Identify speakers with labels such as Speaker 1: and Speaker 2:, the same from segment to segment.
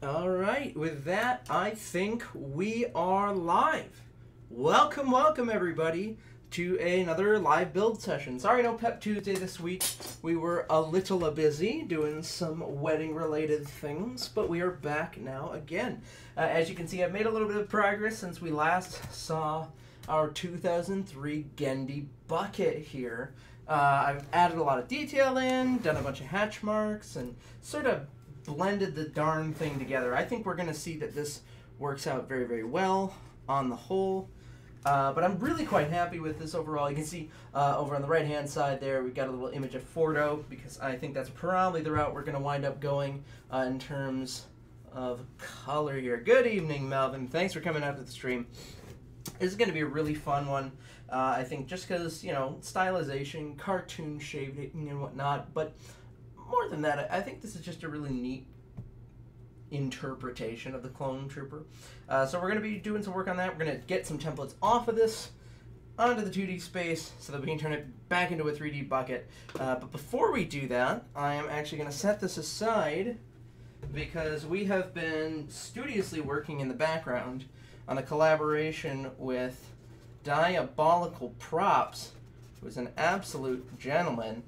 Speaker 1: All right, with that, I think we are live. Welcome, welcome everybody to another live build session. Sorry, no Pep Tuesday this week. We were a little busy doing some wedding-related things, but we are back now again. As you can see, I've made a little bit of progress since we last saw our 2003 Gendy bucket here. I've added a lot of detail in, done a bunch of hatch marks, and sort of blended the darn thing together. I think we're going to see that this works out very, very well on the whole. But I'm really quite happy with this overall. You can see over on the right-hand side there, we've got a little image of Fordo, because I think that's probably the route we're going to wind up going in terms of color here. Good evening, Melvin. Thanks for coming out to the stream. This is going to be a really fun one. I think just because, you know, stylization, cartoon shading and whatnot, but more than that, I think this is just a really neat interpretation of the Clone Trooper. So we're going to be doing some work on that. We're going to get some templates off of this onto the 2D space so that we can turn it back into a 3D bucket. But before we do that, I am actually going to set this aside because we have been studiously working in the background on a collaboration with Diabolical Props, who is an absolute gentleman,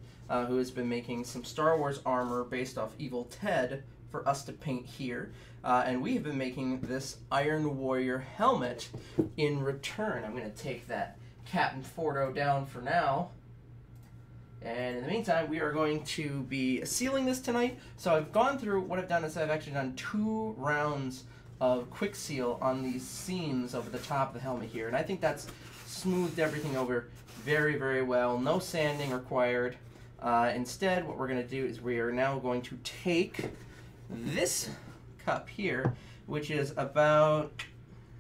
Speaker 1: who has been making some Star Wars armor based off Evil Ted for us to paint here. And we have been making this Iron Warrior helmet in return. I'm going to take that Captain Fordo down for now. And in the meantime, we are going to be sealing this tonight. So I've gone through, what I've done is I've actually done 2 rounds of quick seal on these seams over the top of the helmet here. And I think that's smoothed everything over very, very well. No sanding required. Instead, what we're going to do is we are now going to take this cup here, which is about,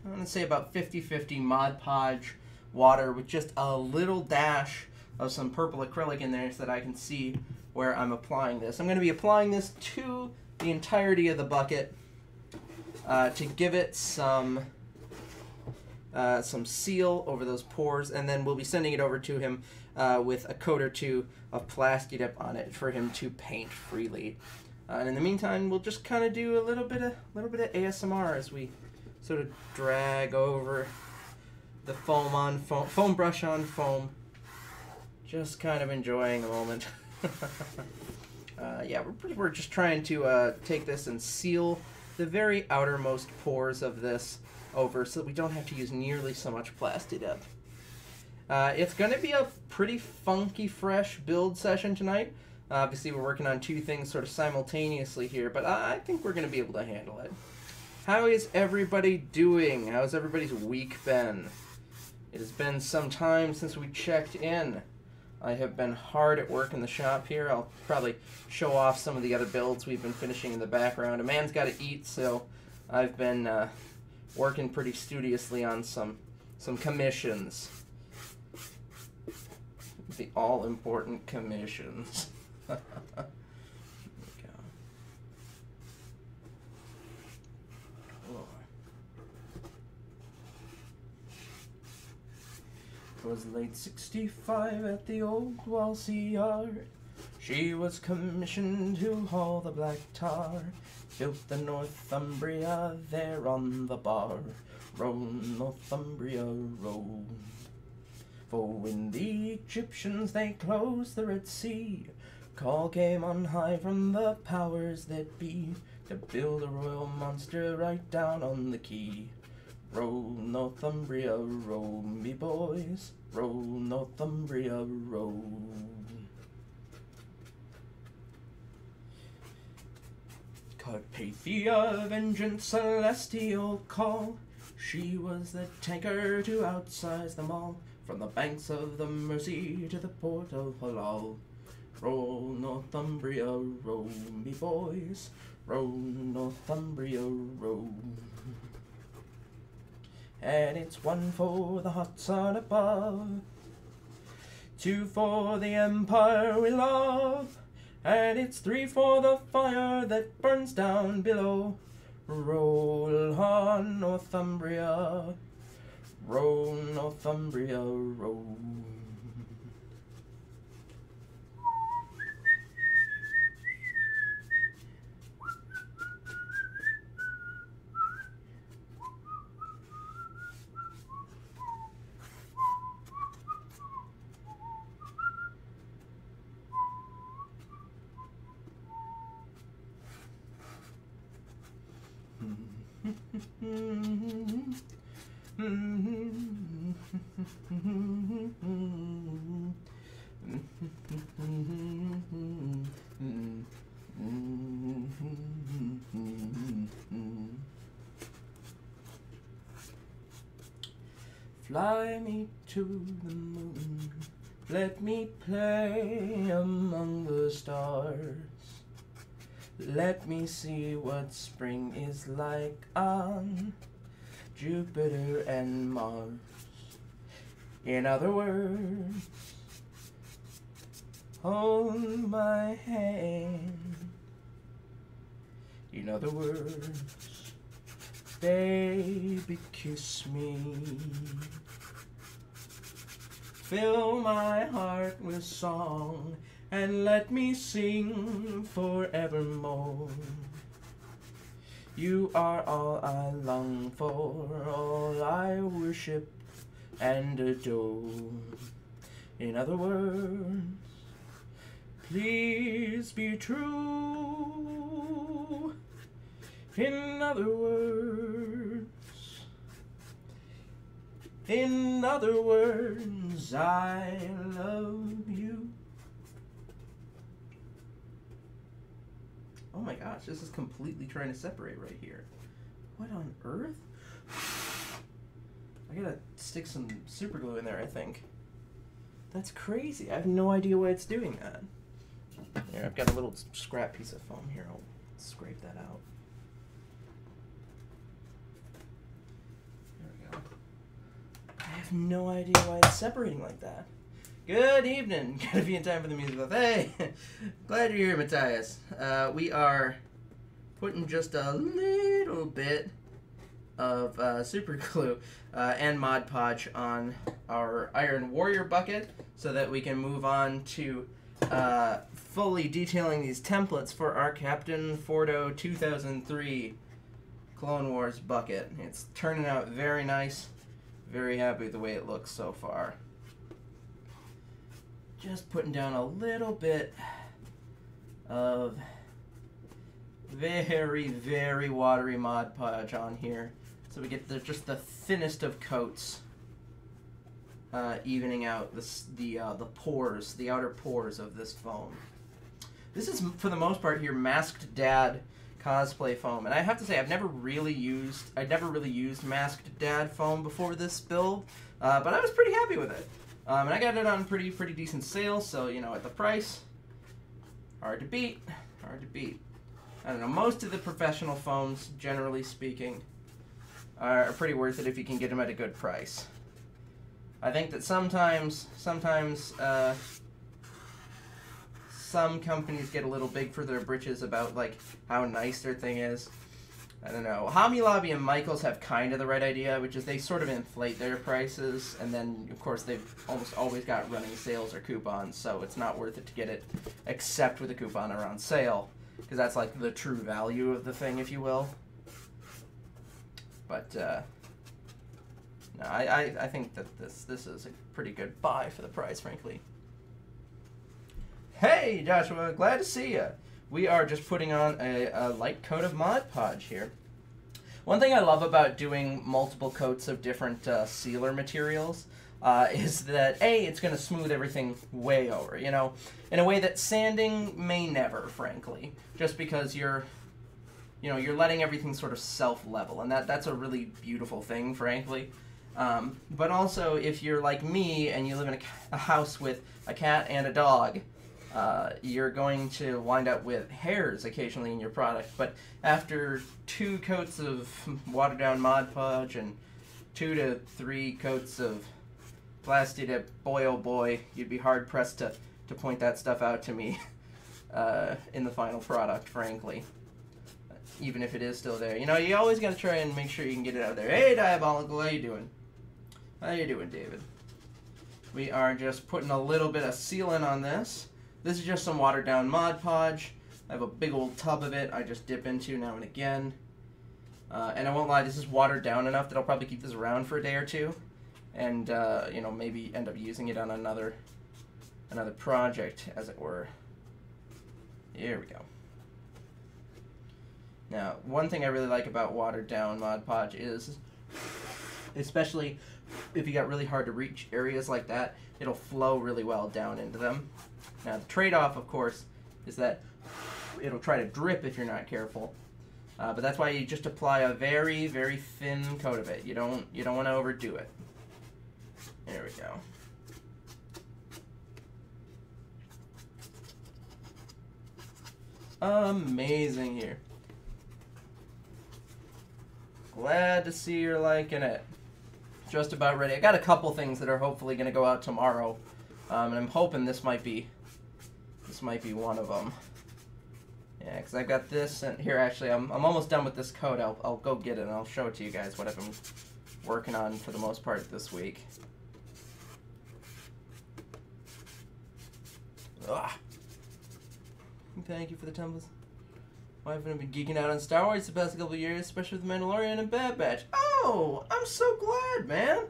Speaker 1: I'm going to say about 50-50 Mod Podge water with just a little dash of some purple acrylic in there so that I can see where I'm applying this. I'm going to be applying this to the entirety of the bucket to give it some seal over those pores, and then we'll be sending it over to him with a coat or two of plasti dip on it for him to paint freely. And in the meantime, we'll just kind of do a little bit of ASMR as we sort of drag over the foam brush on foam, just kind of enjoying a moment. Yeah, we're just trying to take this and seal the very outermost pores of this over so that we don't have to use nearly so much plasti dip. It's going to be a pretty funky, fresh build session tonight. Obviously, we're working on 2 things sort of simultaneously here, but I think we're going to be able to handle it. How is everybody doing? How's everybody's week been? It has been some time since we checked in. I have been hard at work in the shop here. I'll probably show off some of the other builds we've been finishing in the background. A man's got to eat, so I've been working pretty studiously on some commissions. The all-important commissions. There we go. Oh. It was late 65 at the old Walsey Yard. She was commissioned to haul the black tar. Built the Northumbria there on the bar. Row, Northumbria, row. For when the Egyptians they closed the Red Sea, call came on high from the powers that be to build a royal monster right down on the quay. Row, Northumbria, row, me boys. Row, Northumbria, row. Carpathia, vengeance, celestial call. She was the tanker to outsize them all. From the banks of the Mersey to the port of Halal. Row, Northumbria, row, me boys. Row, Northumbria, row. And it's 1 for the hot sun above, 2 for the empire we love, and it's 3 for the fire that burns down below. Roll on, Northumbria. Row, Northumbria, row. Fly me to the moon, let me play among the stars. Let me see what spring is like on Jupiter and Mars. In other words, hold my hand. In other words, baby, kiss me. Fill my heart with song and let me sing forevermore. You are all I long for, all I worship and adore. In other words, please be true. In other words, I love you. Oh my gosh, this is completely trying to separate right here. What on earth? I gotta stick some super glue in there, I think. That's crazy. I have no idea why it's doing that. Here, I've got a little scrap piece of foam here. I'll scrape that out. There we go. I have no idea why it's separating like that. Good evening. Gotta be in time for the music. Hey, glad you're here, Matthias. We are putting just a little bit of super glue and Mod Podge on our Iron Warrior bucket so that we can move on to fully detailing these templates for our Captain Fordo 2003 Clone Wars bucket. It's turning out very nice. Very happy with the way it looks so far. Just putting down a little bit of very, very watery Mod Podge on here, so we get just the thinnest of coats, evening out the pores, the outer pores of this foam. This is, for the most part here, Masked Dad cosplay foam, and I have to say I'd never really used Masked Dad foam before this build, but I was pretty happy with it. And I got it on pretty decent sale, so, you know, at the price, hard to beat. I don't know, most of the professional foams, generally speaking, are pretty worth it if you can get them at a good price. I think that sometimes some companies get a little big for their britches about, like, how nice their thing is. I don't know. Hobby Lobby and Michaels have kind of the right idea, which is they sort of inflate their prices, and then, of course, they've almost always got running sales or coupons, so it's not worth it to get it except with a coupon or on sale, because that's like the true value of the thing, if you will. But, no, I think that this is a pretty good buy for the price, frankly. Hey, Joshua, glad to see you. We are just putting on a light coat of Mod Podge here. One thing I love about doing multiple coats of different sealer materials is that, A, it's going to smooth everything way over, you know, in a way that sanding may never, frankly, just because you're letting everything sort of self-level, and that's a really beautiful thing, frankly. But also, if you're like me and you live in a house with a cat and a dog, you're going to wind up with hairs occasionally in your product. But after 2 coats of watered down Mod Podge and 2 to 3 coats of Plastidip, boy oh boy, you'd be hard pressed to point that stuff out to me in the final product, frankly. Even if it is still there. You know, you always gotta try and make sure you can get it out there. Hey, Diabolical, how you doing? How you doing, David? We are just putting a little bit of sealant on this. This is just some watered down Mod Podge. I have a big old tub of it I just dip into now and again. And I won't lie, this is watered down enough that I'll probably keep this around for a day or two. And, you know, maybe end up using it on another project, as it were. Here we go. Now, one thing I really like about watered down Mod Podge is, especially if you got really hard to reach areas like that, it'll flow really well down into them. Now, the trade-off, of course, is that it'll try to drip if you're not careful. But that's why you just apply a very, very thin coat of it. You don't want to overdo it. There we go. Amazing here. Glad to see you're liking it. Just about ready. I got a couple things that are hopefully going to go out tomorrow, and I'm hoping this might be one of them. Yeah, because I've got this, and here actually I'm almost done with this coat. I'll go get it and I'll show it to you guys what I've been working on for the most part this week. Ugh. Thank you for the templates. Why haven't I been geeking out on Star Wars the past couple of years, especially with The Mandalorian and Bad Batch? Oh, I'm so glad, man.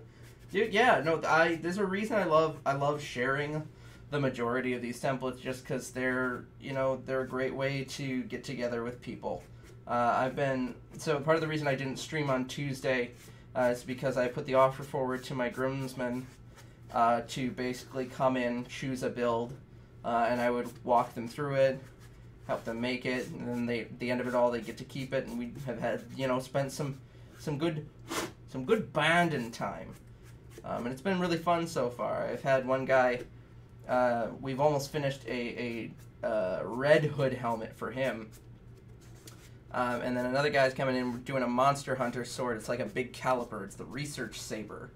Speaker 1: Dude, yeah, no, there's a reason I love sharing the majority of these templates, just because they're a great way to get together with people. So part of the reason I didn't stream on Tuesday is because I put the offer forward to my groomsmen to basically come in, choose a build, and I would walk them through it, help them make it, and then at the end of it all, they get to keep it, and we have had, spent some good bonding time, and it's been really fun so far. I've had one guy, we've almost finished a Red Hood helmet for him, and then another guy's coming in doing a Monster Hunter sword. It's like a big caliber. It's the Research Saber.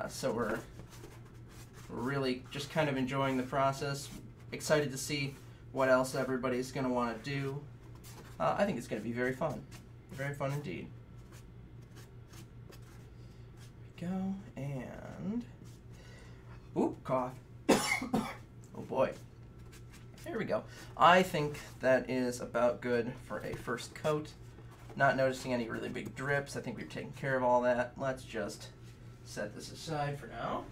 Speaker 1: So we're really just kind of enjoying the process. Excited to see what else everybody's going to want to do. I think it's going to be very fun. Very fun indeed. There we go, and... Ooh, cough. Oh boy. There we go. I think that is about good for a first coat. Not noticing any really big drips. I think we've taken care of all that. Let's just set this aside for now.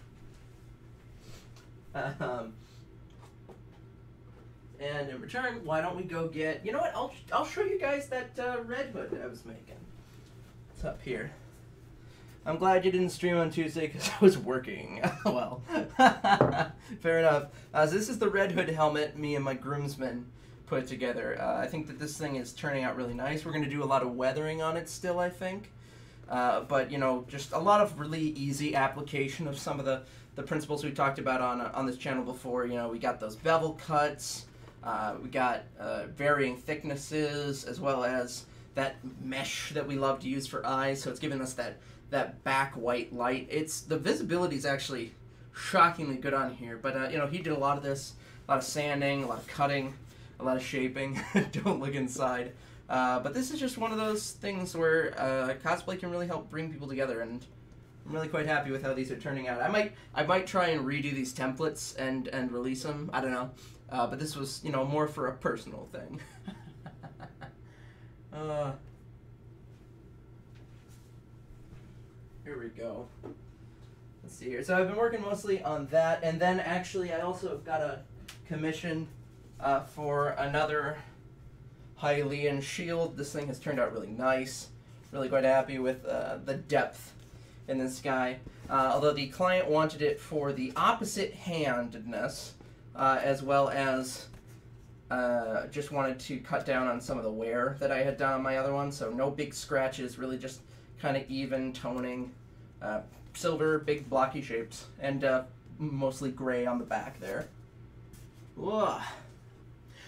Speaker 1: And in return, why don't we go get... You know what? I'll show you guys that Red Hood I was making. It's up here. I'm glad you didn't stream on Tuesday because I was working. Well, fair enough. So this is the Red Hood helmet me and my groomsmen put together. I think that this thing is turning out really nice. We're going to do a lot of weathering on it still, I think. But, just a lot of really easy application of some of the principles we talked about on this channel before. We got those bevel cuts. We got varying thicknesses, as well as that mesh that we love to use for eyes. So it's giving us that back white light. The visibility is actually shockingly good on here. But he did a lot of this, a lot of sanding, a lot of cutting, a lot of shaping. Don't look inside. But this is just one of those things where cosplay can really help bring people together, and I'm really quite happy with how these are turning out. I might try and redo these templates and release them. I don't know. But this was, more for a personal thing. Here we go. Let's see here. So I've been working mostly on that, and then actually I also got a commission for another Hylian shield. This thing has turned out really nice. Really quite happy with the depth in this guy. Although the client wanted it for the opposite handedness, as well as just wanted to cut down on some of the wear that I had done on my other one. So no big scratches, really just kind of even toning. Silver, big blocky shapes, and mostly gray on the back there. Ugh.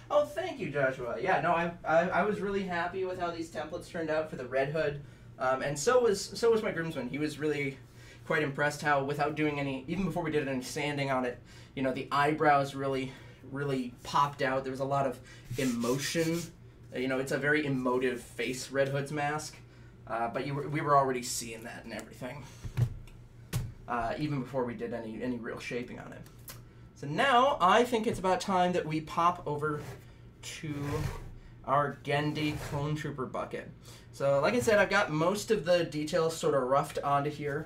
Speaker 1: Oh, thank you, Joshua. Yeah, no, I was really happy with how these templates turned out for the Red Hood, and so was my groomsman. He was really quite impressed how, without doing any, even before we did any sanding on it, the eyebrows really popped out. There was a lot of emotion. It's a very emotive face, Red Hood's mask, but we were already seeing that and everything, even before we did any real shaping on it. So now I think it's about time that we pop over to our Gendy Clone Trooper bucket. So like I said, I've got most of the details sort of roughed onto here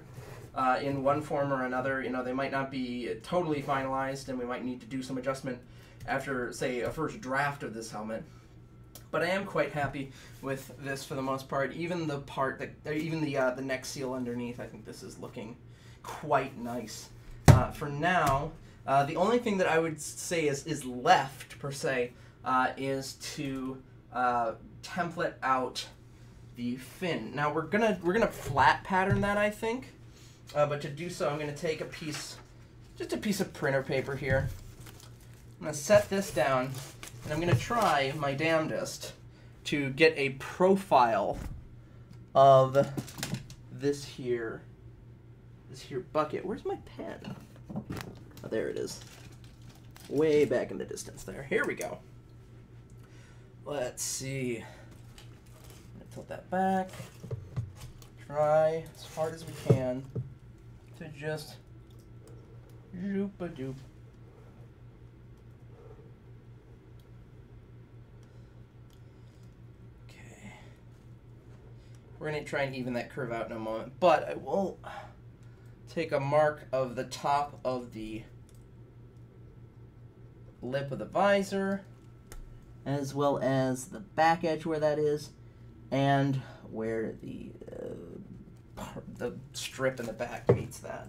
Speaker 1: in one form or another. They might not be totally finalized, and we might need to do some adjustment after, say, a first draft of this helmet. But I am quite happy with this for the most part. Even the part that, even the neck seal underneath, I think this is looking quite nice. For now, the only thing that I would say is left per se is to template out the fin. Now we're gonna flat pattern that, I think, but to do so, I'm gonna take just a piece of printer paper here. I'm gonna set this down, and I'm gonna try my damnedest to get a profile of this here bucket. Where's my pen? Oh, there it is. Way back in the distance there. Here we go. Let's see. I'm gonna tilt that back. Try as hard as we can to just zoop-a-doop. Okay. We're gonna try and even that curve out in a moment, but I will take a mark of the top of the lip of the visor, as well as the back edge where that is, and where the strip in the back meets that.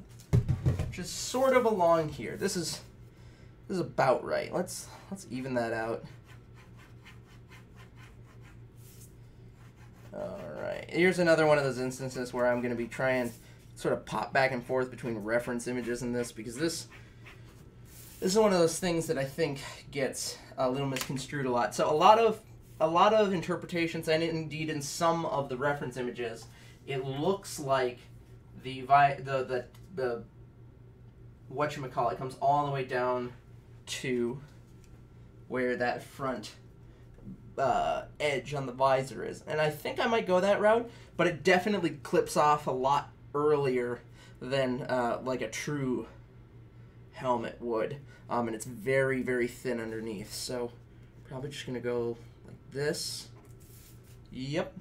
Speaker 1: Just sort of along here. This is about right. Let's even that out. All right. Here's another one of those instances where I'm going to be trying sort of pop back and forth between reference images and this, because this is one of those things that I think gets a little misconstrued a lot. So a lot of interpretations, and indeed in some of the reference images, it looks like the whatchamacallit comes all the way down to where that front edge on the visor is. And I think I might go that route, but it definitely clips off a lot earlier than like a true helmet would. And it's very, very thin underneath. So probably just going to go like this. Yep.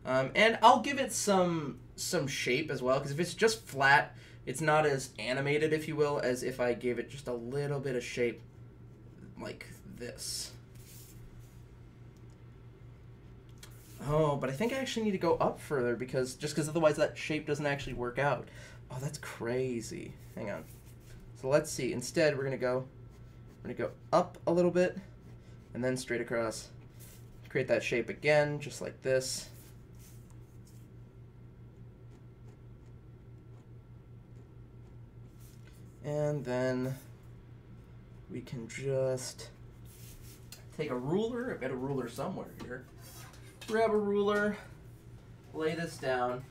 Speaker 1: And I'll give it some shape as well, because if it's just flat, it's not as animated, if you will, as if I gave it just a little bit of shape like this. Oh, but I think I actually need to go up further, because otherwise that shape doesn't actually work out. Oh, that's crazy. Hang on. So let's see. Instead, we're gonna go up a little bit, and then straight across. Create that shape again, just like this. And then we can just take a ruler. I've got a ruler somewhere here. Grab a ruler, lay this down.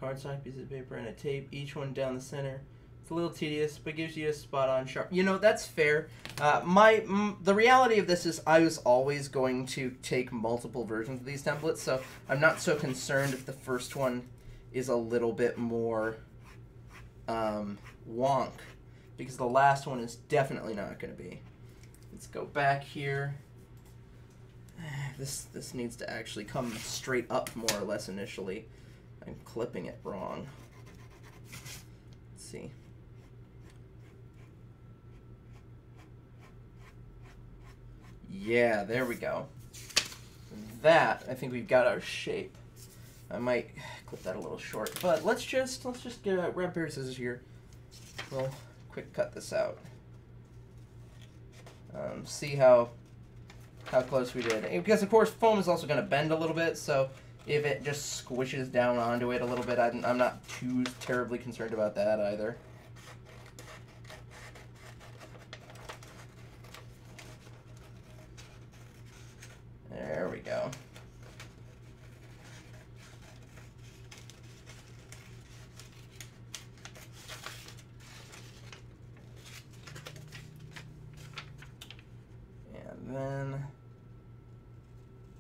Speaker 1: Cardstock, piece of paper, and a tape, each one down the center. It's a little tedious, but gives you a spot-on sharp. You know, that's fair. The reality of this is I was always going to take multiple versions of these templates, so I'm not so concerned if the first one is a little bit more wonk, because the last one is definitely not going to be. Let's go back here. This needs to actually come straight up more or less initially. I'm clipping it wrong. Let's see. Yeah, there we go. That, I think we've got our shape. I might clip that a little short, but let's just get a grab pair of scissors here. We'll quick cut this out. See how close we did. And because of course foam is also going to bend a little bit, so if it just squishes down onto it a little bit, I'm not too terribly concerned about that either. There we go. And then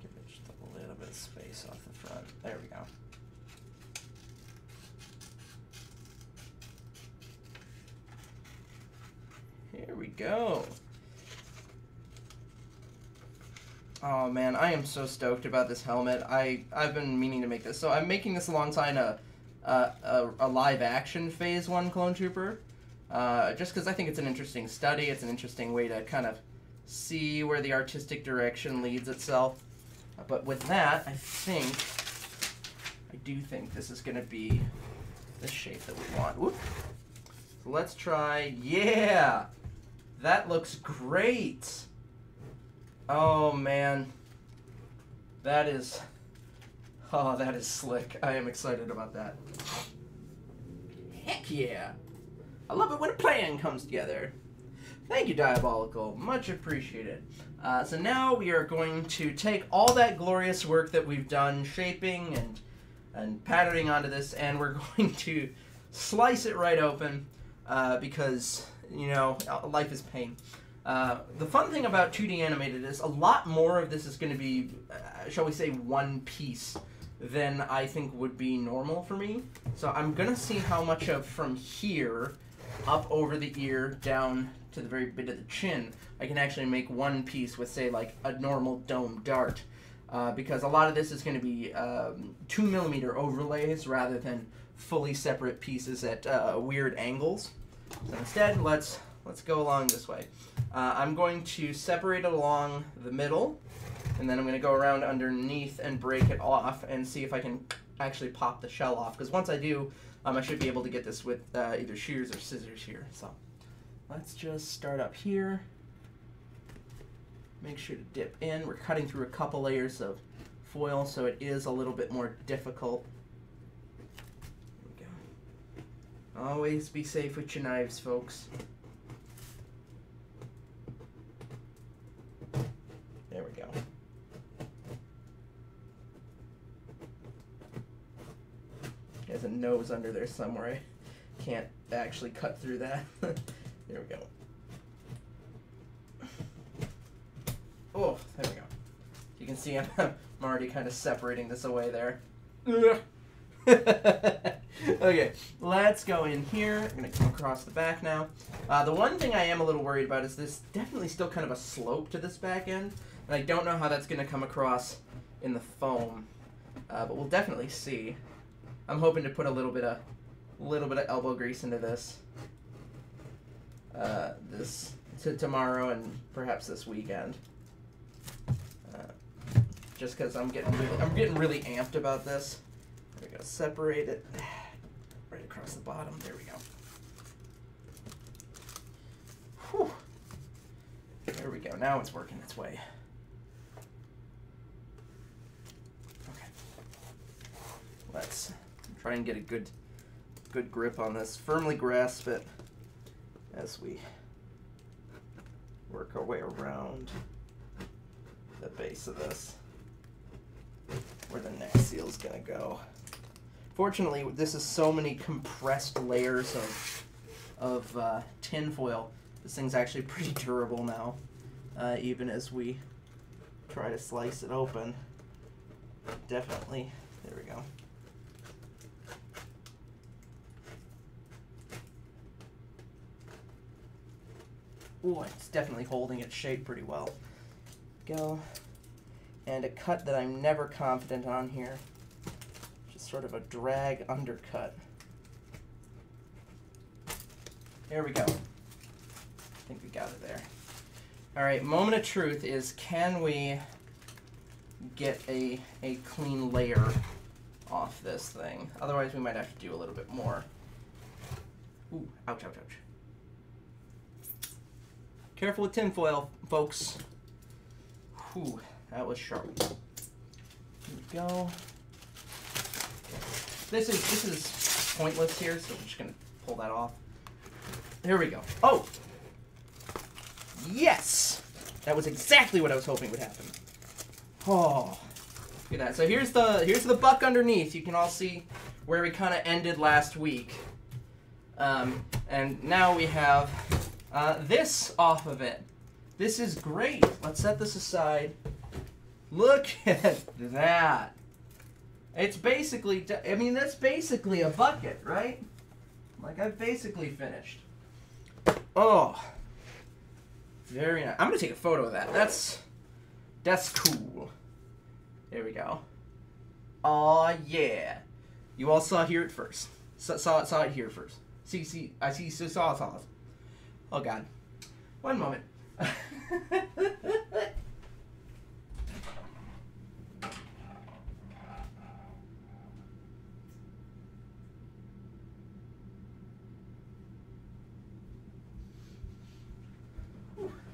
Speaker 1: give it just a little bit of space off the front. There we go. Here we go. Oh man, I am so stoked about this helmet. I've been meaning to make this. So I'm making this alongside a live action Phase 1 Clone Trooper. just because I think it's an interesting study. It's an interesting way to kind of see where the artistic direction leads itself. But with that, I do think this is going to be the shape that we want. Whoop. So let's try, yeah! That looks great! Oh man. That is slick. I am excited about that. Heck yeah! I love it when a plan comes together. Thank you, Diabolical. Much appreciated. So now we are going to take all that glorious work that we've done, shaping and patterning onto this, and we're going to slice it right open because, you know, life is pain. The fun thing about 2D animated is a lot more of this is going to be, shall we say, one piece than I think would be normal for me. So I'm going to see how much of from here up over the ear down to the very bit of the chin I can actually make one piece with, say, like a normal dome dart. Because a lot of this is going to be 2mm overlays rather than fully separate pieces at weird angles. So instead, let's go along this way. I'm going to separate it along the middle, and then I'm going to go around underneath and break it off and see if I can actually pop the shell off. Because once I do, I should be able to get this with either shears or scissors here. So let's just start up here. Make sure to dip in. We're cutting through a couple layers of foil, so it is a little bit more difficult. There we go. Always be safe with your knives, folks. There we go. There's a nose under there somewhere. I can't actually cut through that. There we go. Oh, there we go. You can see I'm already kind of separating this away there. Okay, let's go in here. I'm going to come across the back now. The one thing I am a little worried about is there's definitely still kind of a slope to this back end. And I don't know how that's going to come across in the foam. But we'll definitely see. I'm hoping to put a little bit of elbow grease into this. Tomorrow and perhaps this weekend. Just because I'm getting really amped about this. There we go. Separate it right across the bottom. There we go. Whew. There we go. Now it's working its way. Okay. Let's try and get a good grip on this. Firmly grasp it as we work our way around the base of this, where the neck seal is going to go. Fortunately, this is so many compressed layers of tin foil. This thing's actually pretty durable now, even as we try to slice it open. Definitely. There we go. Ooh, it's definitely holding its shape pretty well. Go. And a cut that I'm never confident on here. Just sort of a drag undercut. There we go. I think we got it there. Alright, moment of truth is, can we get a clean layer off this thing? Otherwise we might have to do a little bit more. Ooh, ouch, ouch, ouch. Careful with tinfoil, folks. Whew, that was sharp. Here we go. This is pointless here, so I'm just gonna pull that off. There we go. Oh! Yes! That was exactly what I was hoping would happen. Oh, look at that. So here's the buck underneath. You can all see where we kind of ended last week. And now we have this off of it. This is great. Let's set this aside. Look at that. It's basically, I mean, that's basically a bucket, right? Like, I've basically finished. Oh. Very nice. I'm going to take a photo of that. That's cool. There we go. Aw, yeah. You all saw it here first. Saw it here first. I see sauce. Oh God. One moment.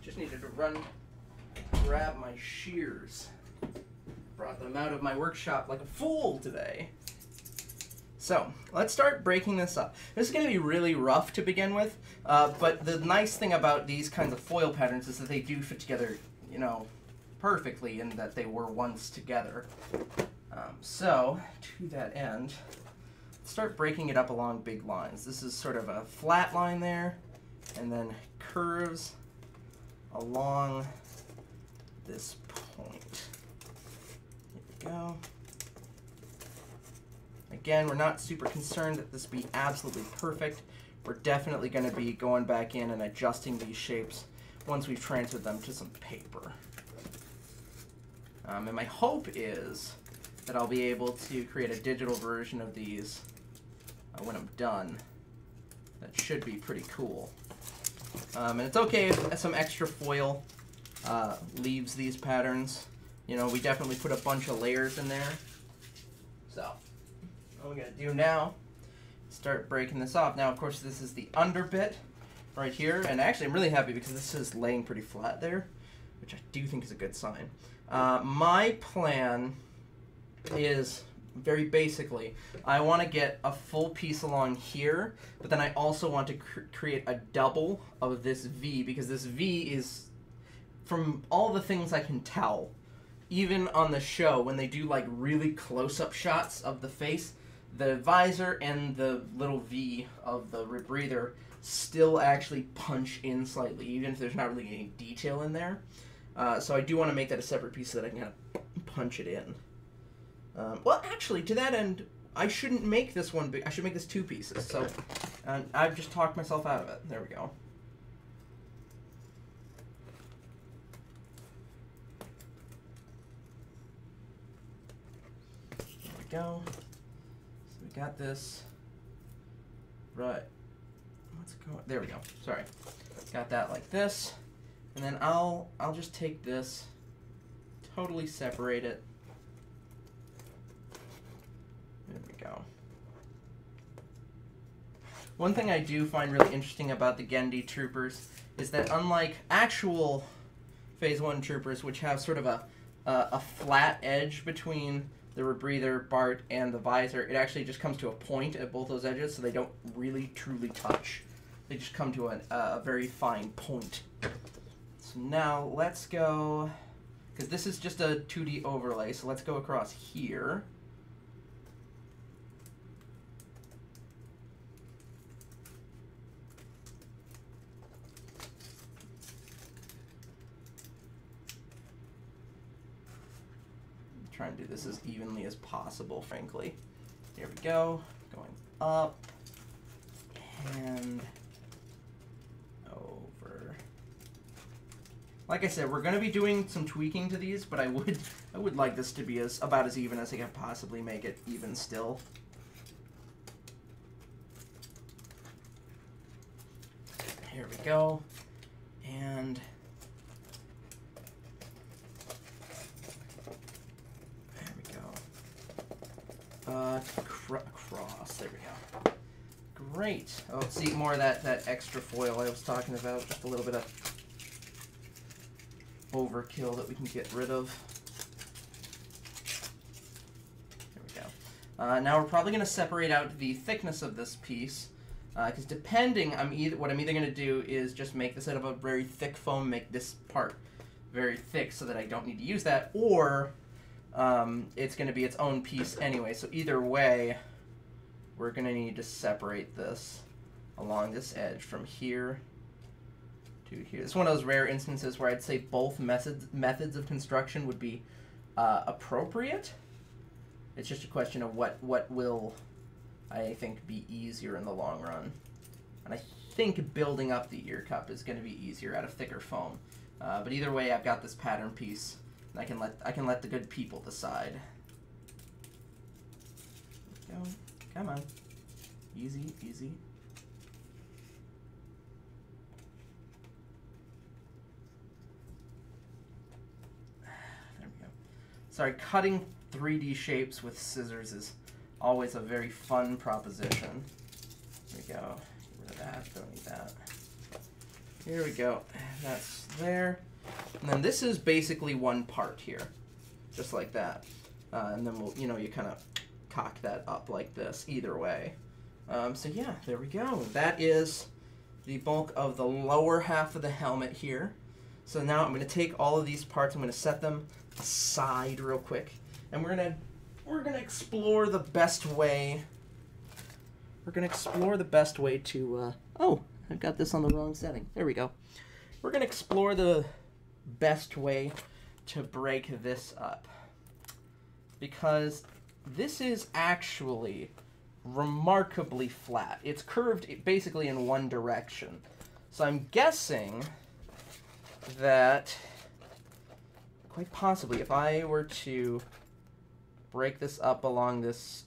Speaker 1: Just needed to run, grab my shears. Brought them out of my workshop like a fool today. So, let's start breaking this up. This is going to be really rough to begin with, but the nice thing about these kinds of foil patterns is that they do fit together, you know, perfectly, and that they were once together. So, to that end, let's start breaking it up along big lines. This is sort of a flat line there, and then curves along this point. Here we go. Again, we're not super concerned that this be absolutely perfect. We're definitely going to be going back in and adjusting these shapes once we've transferred them to some paper. And my hope is that I'll be able to create a digital version of these when I'm done. That should be pretty cool. And it's okay if some extra foil leaves these patterns. You know, we definitely put a bunch of layers in there. So, what we're going to do now is start breaking this off. Now, of course, this is the under bit right here. And actually, I'm really happy because this is laying pretty flat there, which I do think is a good sign. My plan is, very basically, I want to get a full piece along here, but then I also want to create a double of this V, because this V is, from all the things I can tell, even on the show, when they do like really close-up shots of the face, the visor and the little V of the rebreather still actually punch in slightly, even if there's not really any detail in there. So I do want to make that a separate piece so that I can kind of punch it in. Well, actually, to that end, I shouldn't make this one big. I should make this two pieces. So I've just talked myself out of it. There we go. There we go. So we got this. Right. Let's go. There we go. Sorry. Got that like this. And then I'll just take this, totally separate it. There we go. One thing I do find really interesting about the Gendy Troopers is that unlike actual Phase 1 Troopers, which have sort of a flat edge between the rebreather, Bart, and the visor, it actually just comes to a point at both those edges, so they don't really truly touch. They just come to a very fine point. So now let's go, because this is just a 2D overlay, so let's go across here. Try and do this as evenly as possible, frankly. Here we go, going up and over. Like I said, we're going to be doing some tweaking to these, but I would like this to be about as even as I can possibly make it even still. Here we go, and cross. There we go. Great. Oh, see more of that extra foil I was talking about. Just a little bit of overkill that we can get rid of. There we go. Now we're probably going to separate out the thickness of this piece, because depending, what I'm either going to do is just make this out of a very thick foam, make this part very thick so that I don't need to use that, or it's going to be its own piece anyway. So either way, we're going to need to separate this along this edge from here to here. It's one of those rare instances where I'd say both methods of construction would be appropriate. It's just a question of what will, I think, be easier in the long run. And I think building up the ear cup is going to be easier out of thicker foam. But either way, I've got this pattern piece. I can let the good people decide. Go. Come on. Easy, easy. Sorry, cutting 3D shapes with scissors is always a very fun proposition. There we go. Get rid of that. Don't need that. Here we go. That's there. And then this is basically one part here, just like that. And then we'll, you kind of cock that up like this either way. So yeah, there we go. That is the bulk of the lower half of the helmet here. So now I'm going to take all of these parts, I'm going to set them aside real quick, and we're gonna explore the best way. We're gonna explore the best way to. Oh, I've got this on the wrong setting. There we go. We're gonna explore the best way to break this up, because this is actually remarkably flat. It's curved basically in one direction. So I'm guessing that quite possibly if I were to break this up along this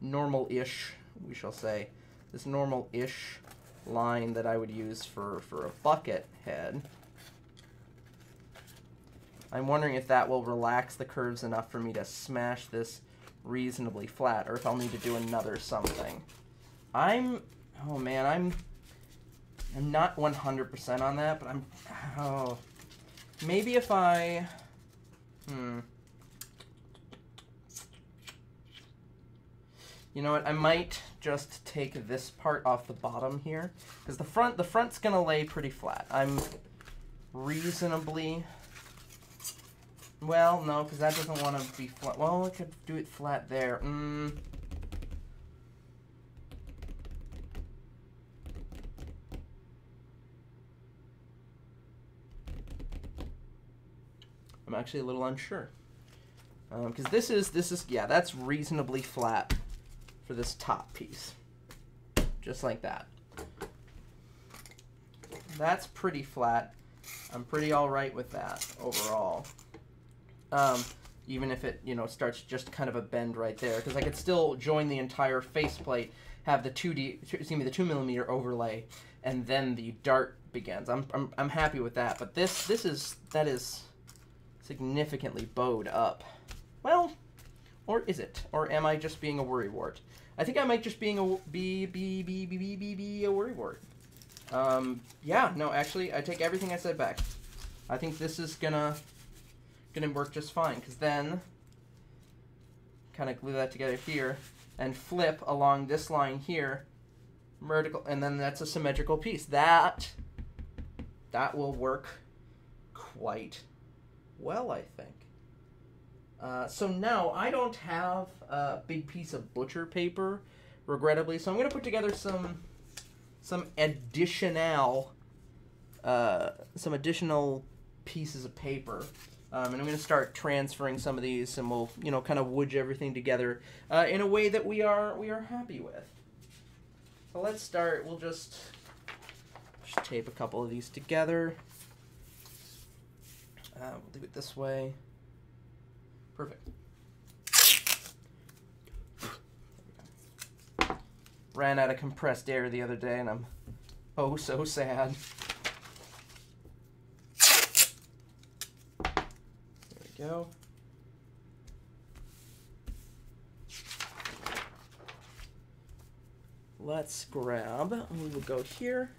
Speaker 1: normal-ish, we shall say, this normal-ish line that I would use for a bucket head, I'm wondering if that will relax the curves enough for me to smash this reasonably flat, or if I'll need to do another something. I'm not 100% on that, but maybe if I, you know what, I might just take this part off the bottom here, because the front's gonna lay pretty flat. I'm reasonably, well, no, because that doesn't want to be flat. Well, I could do it flat there. I'm actually a little unsure, because this is yeah, that's reasonably flat for this top piece, just like that. That's pretty flat. I'm pretty all right with that overall. Even if it, starts just kind of a bend right there, because I could still join the entire faceplate, have the 2mm overlay, and then the dart begins. I'm happy with that. But that is significantly bowed up. Well, or is it? Or am I just being a worrywart? I think I might just be a worrywart. Yeah, no, actually, I take everything I said back. I think this is gonna work just fine, because then kind of glue that together here and flip along this line here, vertical, and then that's a symmetrical piece. That will work quite well, I think. So now I don't have a big piece of butcher paper, regrettably, so I'm going to put together some additional pieces of paper. And I'm going to start transferring some of these, and we'll, kind of woodge everything together in a way that we are happy with. So let's start. We'll just tape a couple of these together. We'll do it this way. Perfect. Ran out of compressed air the other day, and I'm oh so sad. Go. Let's grab, we will go here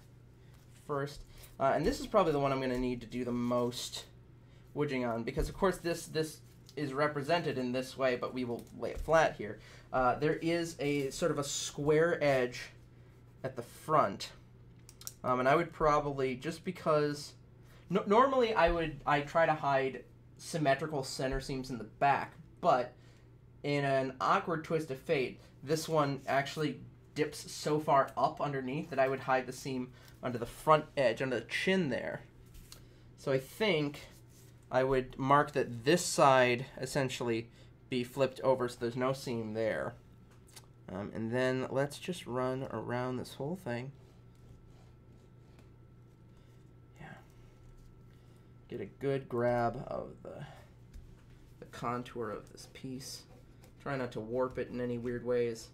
Speaker 1: first, and this is probably the one I'm going to need to do the most woodging on, because of course this is represented in this way, but we will lay it flat here. There is a sort of a square edge at the front, and I would probably, just because normally I try to hide symmetrical center seams in the back, but in an awkward twist of fate, this one actually dips so far up underneath that I would hide the seam under the front edge, under the chin there. So I think I would mark that this side essentially be flipped over so there's no seam there. And then let's just run around this whole thing. Get a good grab of the contour of this piece. Try not to warp it in any weird ways.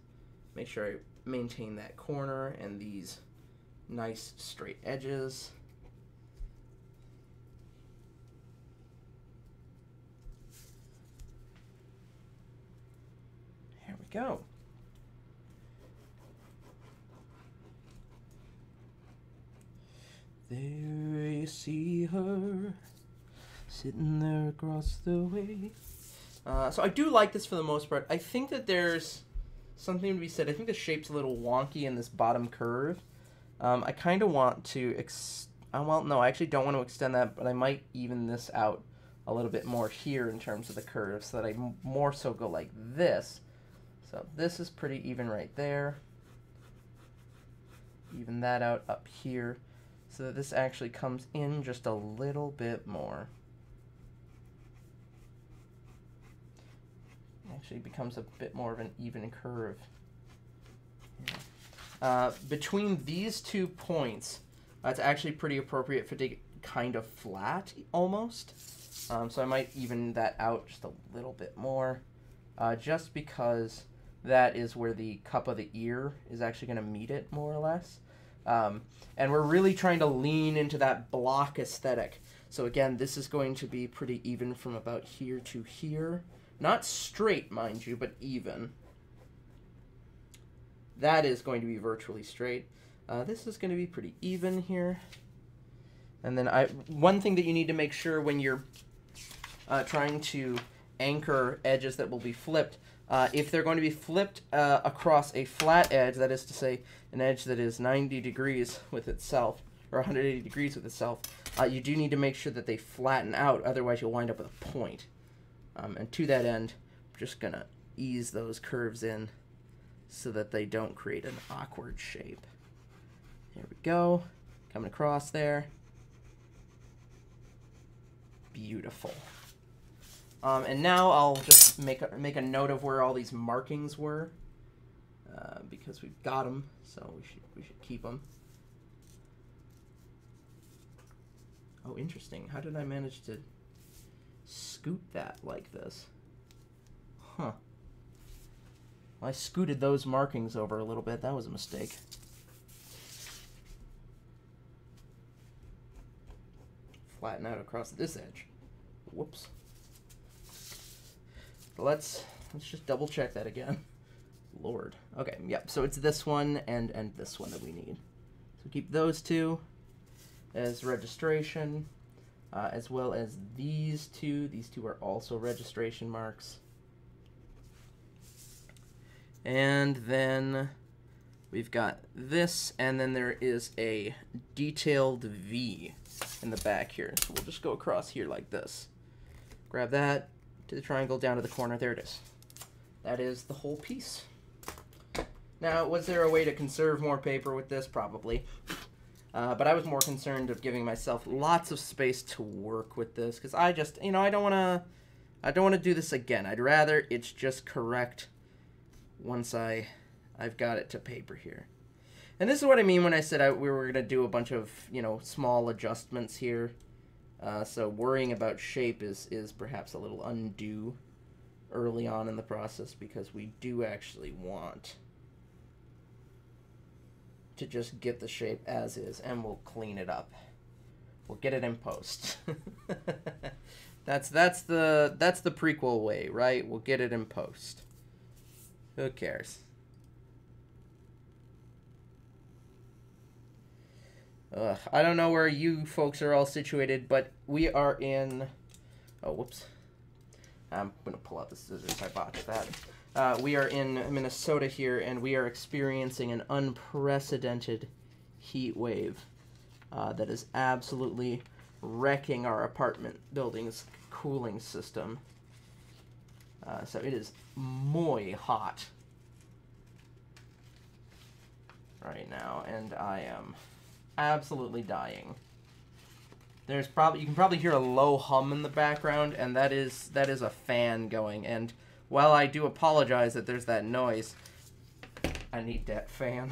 Speaker 1: Make sure I maintain that corner and these nice straight edges. go. There you see her, sitting there across the way. So I do like this for the most part. I think that there's something to be said. I think the shape's a little wonky in this bottom curve. I kind of want to, well, no, I actually don't want to extend that, but I might even this out a little bit more here in terms of the curve so that I more so go like this. So this is pretty even right there. Even that out up here so that this actually comes in just a little bit more. Actually becomes a bit more of an even curve. Between these 2 points, it's actually pretty appropriate for it to get kind of flat almost. So I might even that out just a little bit more, just because that is where the cup of the ear is actually going to meet it more or less. And we're really trying to lean into that block aesthetic. So again, this is going to be pretty even from about here to here. Not straight, mind you, but even. That is going to be virtually straight. This is going to be pretty even here. And then one thing that you need to make sure when you're trying to anchor edges that will be flipped, if they're going to be flipped across a flat edge, that is to say, an edge that is 90 degrees with itself, or 180 degrees with itself, you do need to make sure that they flatten out, otherwise you'll wind up with a point. And to that end, I'm just going to ease those curves in so that they don't create an awkward shape. There we go. Coming across there. Beautiful. And now I'll just make a note of where all these markings were, because we've got them, so we should keep them. Oh, interesting. How did I manage to scoot that like this? Huh. Well, I scooted those markings over a little bit. That was a mistake. Flatten out across this edge. Whoops. Let's just double check that again. Lord. Okay, yep. So it's this one and this one that we need. So keep those two as registration, as well as these two. These two are also registration marks. And then we've got this, and then there is a detailed V in the back here. So we'll just go across here like this. Grab that to the triangle, down to the corner. There it is. That is the whole piece. Now, was there a way to conserve more paper with this? Probably. But I was more concerned of giving myself lots of space to work with this, because I just, I don't want to do this again. I'd rather it's just correct once I've got it to paper here. And this is what I mean when I said we were going to do a bunch of, small adjustments here. So worrying about shape is perhaps a little undue early on in the process, because we do actually want to just get the shape as is, and we'll clean it up. We'll get it in post. That's the prequel way, right? We'll get it in post. Who cares? I don't know where you folks are all situated, but we are in... Oh, whoops. I'm going to pull out the scissors. I botched that. We are in Minnesota here, and we are experiencing an unprecedented heat wave that is absolutely wrecking our apartment building's cooling system. So it is muy hot right now, and I am absolutely dying. You can probably hear a low hum in the background, and that is a fan going. And while I do apologize that there's that noise, I need that fan.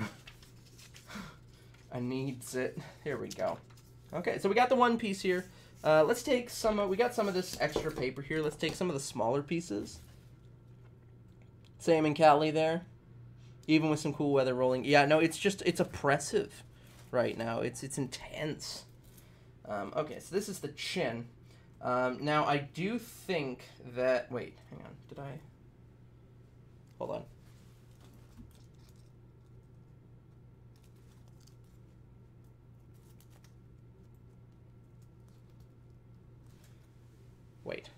Speaker 1: I needs it. Here we go. Okay, so we got the one piece here. Let's take we got some of this extra paper here. Let's take some of the smaller pieces. Same in Cali there. Even with some cool weather rolling. Yeah, no, it's oppressive right now. It's intense. Okay, so this is the chin. Now, I do think that... Wait, hang on. Did I... Hold on. Wait.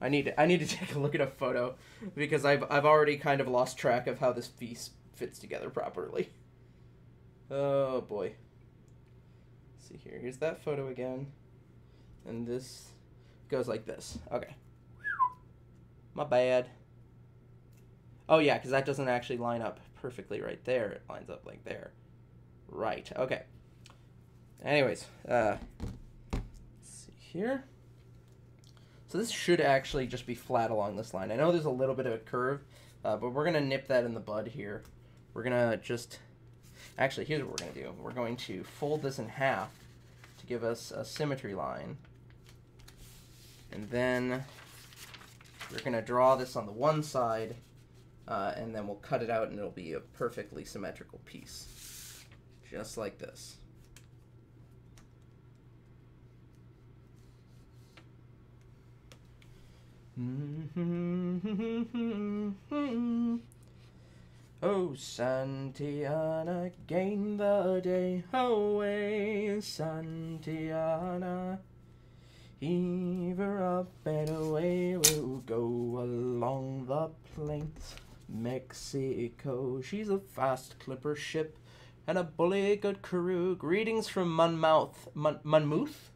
Speaker 1: I need to take a look at a photo because I've already kind of lost track of how this piece fits together properly. Oh boy. Let's see here. Here's that photo again. And this goes like this. Okay. My bad. Oh yeah, because that doesn't actually line up perfectly right there. It lines up like there. Right. Okay. Anyways, let's see here. So this should actually just be flat along this line. I know there's a little bit of a curve, but we're going to nip that in the bud here. We're going to just... Actually, here's what we're going to do. We're going to fold this in half to give us a symmetry line. And then we're going to draw this on the one side, and then we'll cut it out, and it'll be a perfectly symmetrical piece. Just like this. Oh, Santiana, gain the day away, Santiana. Heave her up and away we'll go along the plains, Mexico. She's a fast clipper ship and a bully good crew. Greetings from Monmouth. Monmouth?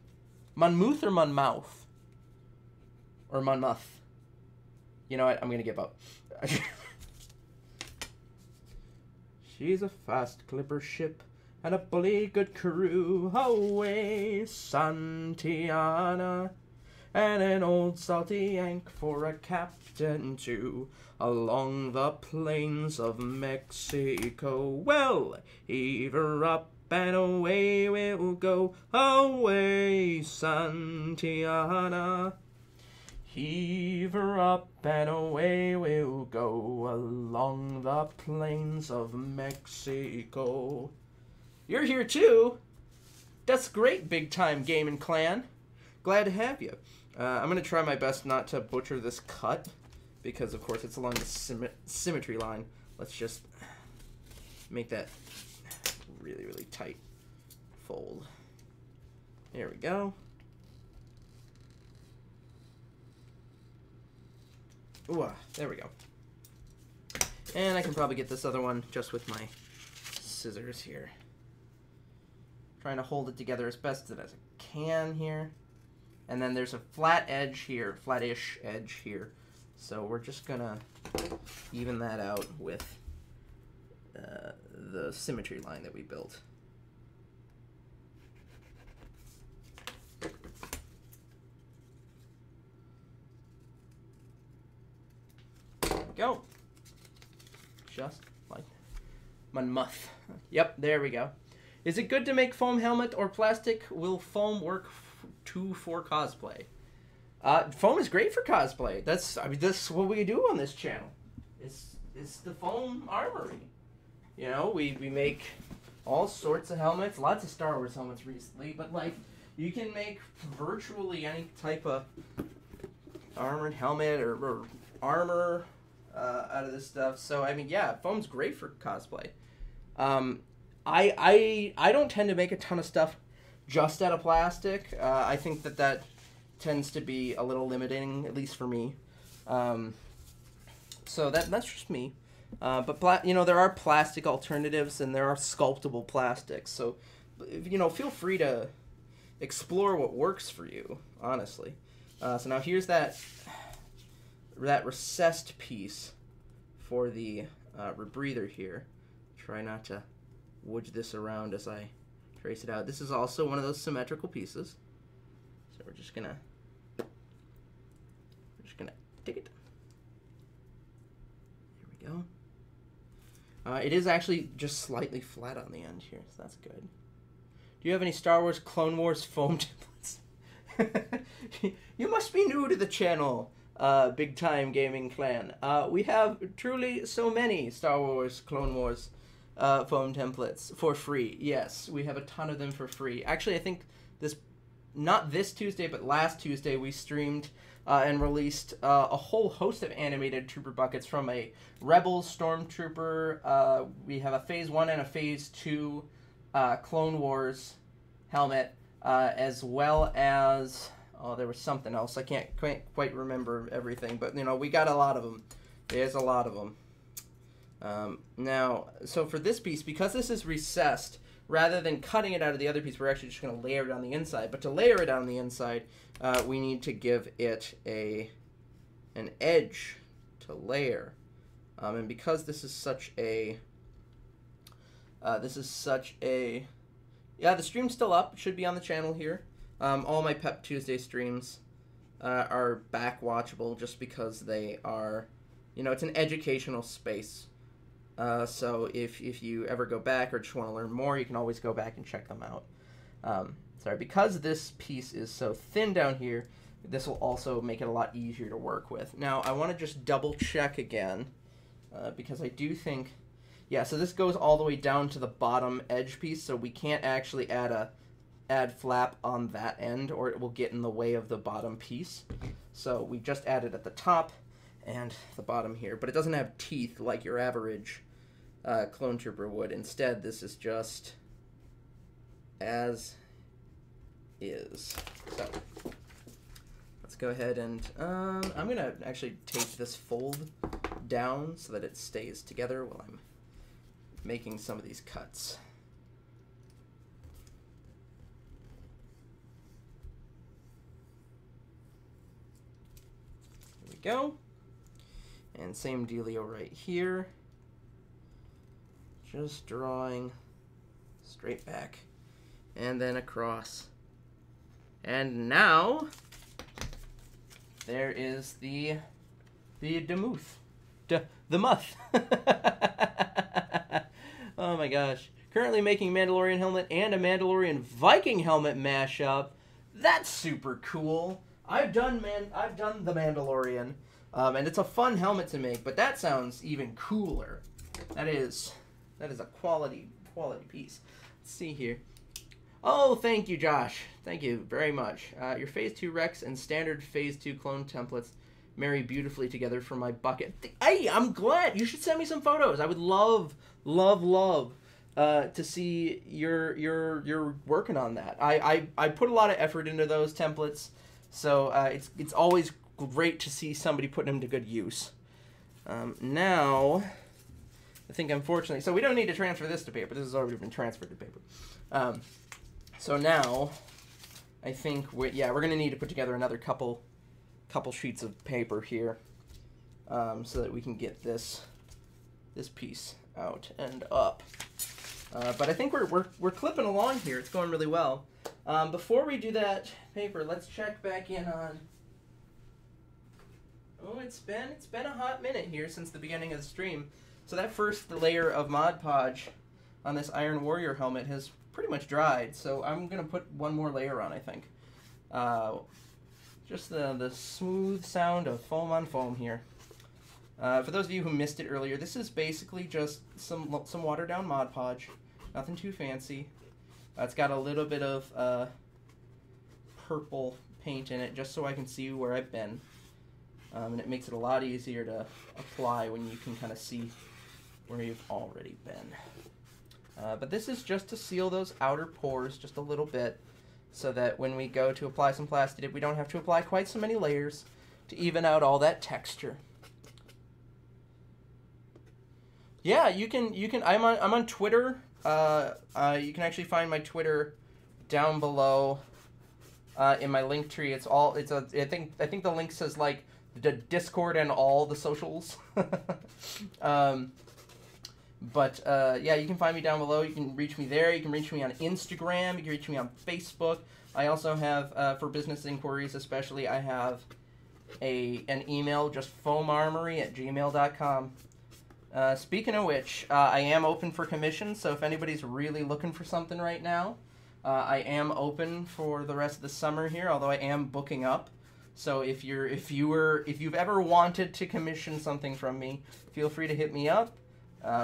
Speaker 1: Monmouth or Monmouth? Or Monmouth? You know what? I'm going to give up. She's a fast clipper ship and a bully good crew. Away, Santiana. And an old salty yank for a captain too. Along the plains of Mexico. Well, heave her up and away we'll go. Away, Santiana. Heave her up and away we'll go along the plains of Mexico. You're here too. That's great, big time gaming clan. Glad to have you. I'm gonna try my best not to butcher this cut because, of course, it's along the symmetry line. Let's just make that really, really tight fold. There we go. Ooh, there we go. And I can probably get this other one just with my scissors here. Trying to hold it together as best as I can here. And then there's a flat edge here, flat-ish edge here. So we're just gonna even that out with the symmetry line that we built. Go. Just like Monmouth. Yep, there we go. Is it good to make foam helmet or plastic? Will foam work for cosplay? Foam is great for cosplay. That's what we do on this channel. It's the foam armory. You know, we make all sorts of helmets, lots of Star Wars helmets recently, but like you can make virtually any type of armored helmet or armor out of this stuff. So I mean, yeah, foam's great for cosplay. I don't tend to make a ton of stuff just out of plastic. I think that tends to be a little limiting, at least for me. So that's just me. But you know, there are plastic alternatives and there are sculptable plastics. So you know, feel free to explore what works for you, honestly. So now here's that recessed piece for the rebreather here. Try not to wooge this around as I trace it out. This is also one of those symmetrical pieces. So we're just gonna take it. There we go. It is actually just slightly flat on the end here, so that's good. Do you have any Star Wars Clone Wars foam templates? You must be new to the channel, big time gaming clan. We have truly so many Star Wars Clone Wars foam templates for free. Yes, we have a ton of them for free. Actually, I think not this Tuesday, but last Tuesday, we streamed and released a whole host of animated trooper buckets from a Rebels Stormtrooper. We have a Phase 1 and a Phase 2 Clone Wars helmet, as well as, Oh, there was something else. I can't quite remember everything, but, you know, we got a lot of them. There's a lot of them. Now, so for this piece, because this is recessed, rather than cutting it out of the other piece, we're actually just going to layer it on the inside. But to layer it on the inside, we need to give it an edge to layer. And because this is such a... yeah, the stream's still up. It should be on the channel here. All my Pep Tuesday streams are back watchable just because they are, you know, it's an educational space. So if you ever go back or just want to learn more, you can always go back and check them out. Sorry, because this piece is so thin down here, this will also make it a lot easier to work with. Now, I want to just double check again, because I do think, yeah, so this goes all the way down to the bottom edge piece, so we can't actually add flap on that end, or it will get in the way of the bottom piece. So we just added at the top and the bottom here, but it doesn't have teeth like your average clone trooper would. Instead, this is just as is. So let's go ahead and I'm gonna actually take this fold down so that it stays together while I'm making some of these cuts. There we go. And same dealio right here. Just drawing straight back and then across. And now there is the demuth. The muth. Oh my gosh. Currently making Mandalorian helmet and a Mandalorian Viking helmet mashup. That's super cool. I've done the Mandalorian, and it's a fun helmet to make, but that sounds even cooler. That is a quality piece. Let's see here. Oh, thank you, Josh. Thank you very much. Your Phase 2 Rex and standard Phase 2 clone templates marry beautifully together for my bucket. Hey, I'm glad. You should send me some photos. I would love to see you're working on that. I put a lot of effort into those templates, so it's always great to see somebody putting them to good use. Now, I think unfortunately, so we don't need to transfer this to paper. This has already been transferred to paper. So now, I think we're going to need to put together another couple sheets of paper here, so that we can get this piece out and up. But I think we're clipping along here. It's going really well. Before we do that paper, let's check back in on. Oh, it's been a hot minute here since the beginning of the stream. So that first layer of Mod Podge on this Iron Warrior helmet has pretty much dried. So I'm gonna put one more layer on, I think. Just the smooth sound of foam on foam here. For those of you who missed it earlier, this is basically just some watered down Mod Podge. Nothing too fancy. It's got a little bit of purple paint in it just so I can see where I've been. And it makes it a lot easier to apply when you can kind of see where you've already been. But this is just to seal those outer pores just a little bit so that when we go to apply some plastic dip, we don't have to apply quite so many layers to even out all that texture. Yeah, you can. I'm on Twitter. You can actually find my Twitter down below in my link tree. I think the link says like the Discord and all the socials. But yeah, you can find me down below. You can reach me there. You can reach me on Instagram. You can reach me on Facebook. I also have for business inquiries, especially, I have an email, just foamarmory@gmail.com. Speaking of which, I am open for commissions, so if anybody's really looking for something right now, I am open for the rest of the summer here, although I am booking up. So if you've ever wanted to commission something from me, feel free to hit me up.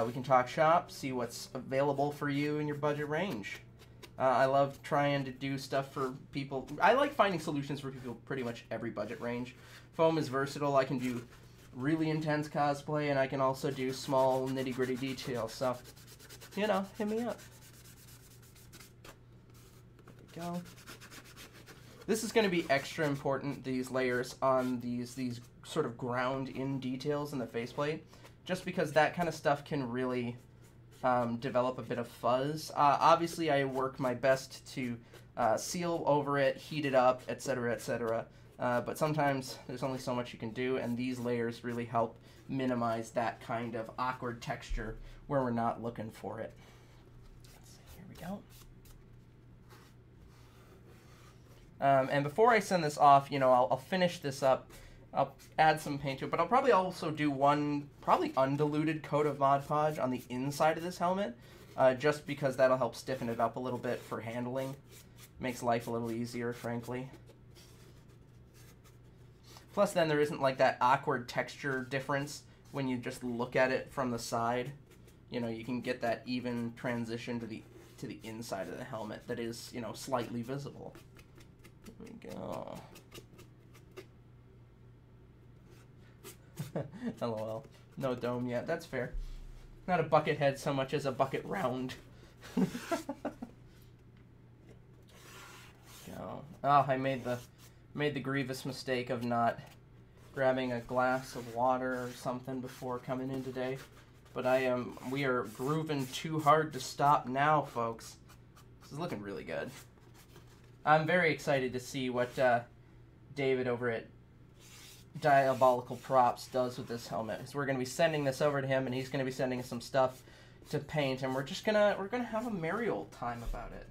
Speaker 1: We can talk shop, see what's available for you in your budget range. I love trying to do stuff for people. I like finding solutions for people pretty much every budget range. Foam is versatile. I can do really intense cosplay, and I can also do small nitty-gritty details. So, you know, hit me up. There we go. This is going to be extra important, these layers on these sort of ground-in details in the faceplate, just because that kind of stuff can really develop a bit of fuzz. Obviously, I work my best to seal over it, heat it up, etc., etc., but sometimes there's only so much you can do, and these layers really help minimize that kind of awkward texture where we're not looking for it. Let's see, here we go. And before I send this off, you know, I'll finish this up. I'll add some paint to it, but I'll probably also do one probably undiluted coat of Mod Podge on the inside of this helmet, just because that'll help stiffen it up a little bit for handling. Makes life a little easier, frankly. Plus, then there isn't like that awkward texture difference when you just look at it from the side. You know, you can get that even transition to the inside of the helmet that is, you know, slightly visible. Here we go. LOL. No dome yet. That's fair. Not a bucket head so much as a bucket round. Go. Oh, I made the grievous mistake of not grabbing a glass of water or something before coming in today. But we are grooving too hard to stop now, folks. This is looking really good. I'm very excited to see what David over at Diabolical Props does with this helmet. Because we're going to be sending this over to him, and he's going to be sending us some stuff to paint, and we're gonna have a merry old time about it.